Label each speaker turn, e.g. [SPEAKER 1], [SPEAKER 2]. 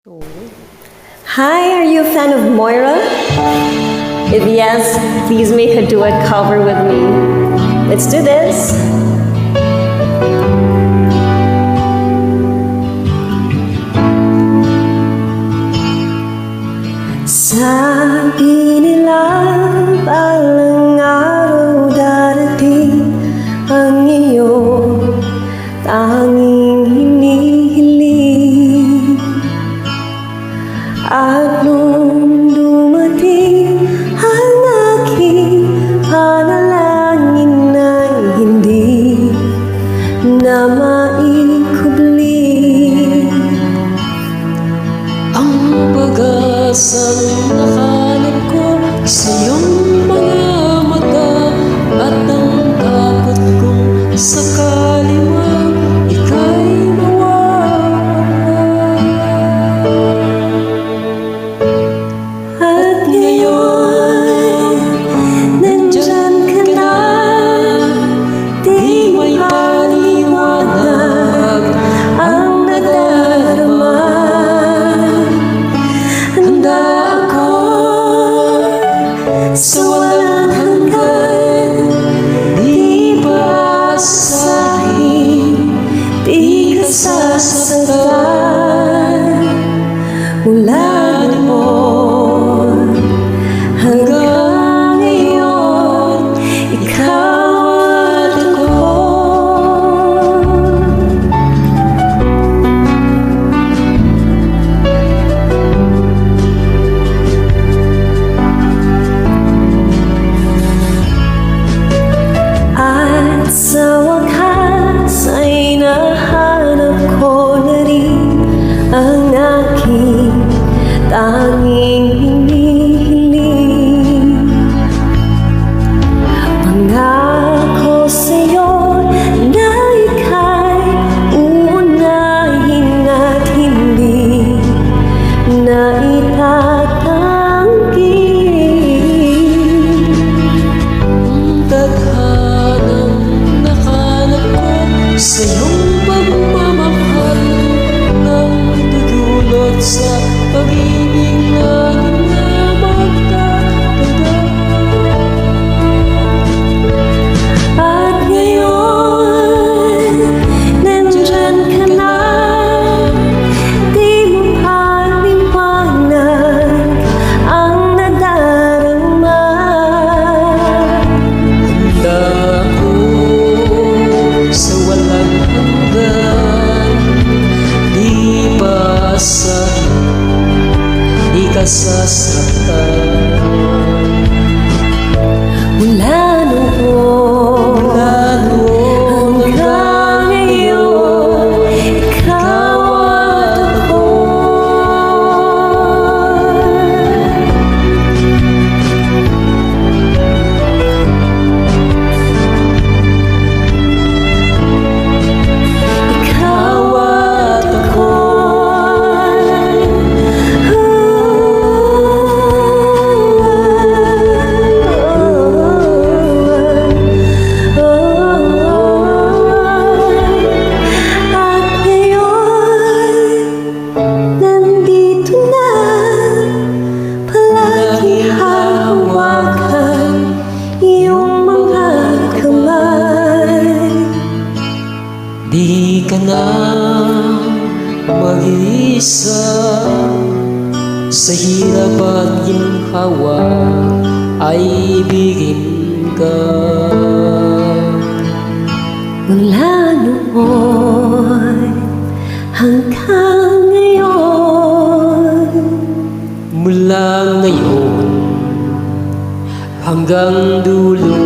[SPEAKER 1] Hi, are you a fan of Moira? If yes, please make a duet cover with me. Let's do this! Sabi nila balang araw darating ang iyong tanging hinihiling. At nung dumating ang aking panalangin ay hindi na maikubli.
[SPEAKER 2] Ang pag-asang nakalap ko sa iyong mga mata, at ang takot kong sakali man ika'y mawala.
[SPEAKER 1] At ngayon, nandyan ka na, di may paliwanag ang nadarama. Handa ako sa walang hanggan, di basahin, di ka sasaktan. Mula noon hanggang ngayon, ikaw at ako. At sa wakas ay nahanap ko na rin ang aking tanging hinihiling. Pangako sa'yo na ika'y uunahin at hindi na itatanggi.
[SPEAKER 2] Tadhanang nakalap ko sa iyong pagmamahal, nang dudulot sa pag-ibig na di na magtatagal.
[SPEAKER 1] At ngayon, nandyan ka na, di mo paliwanag ang nadarama.
[SPEAKER 2] Handa ako sa walang hanggan, di basahin, di ka sasaktan.
[SPEAKER 1] Mula noon hanggang ngayon, ikaw at ako. Ikaw at ako. At ngayon, nandito na, palagi hahawakan iyong mga kamay.
[SPEAKER 2] Di ka na mag-iisa sa hirap at ginhawa, ay ibigin ka.
[SPEAKER 1] Mula noon hanggang ngayon,
[SPEAKER 2] Mula ngayon hanggang dulo,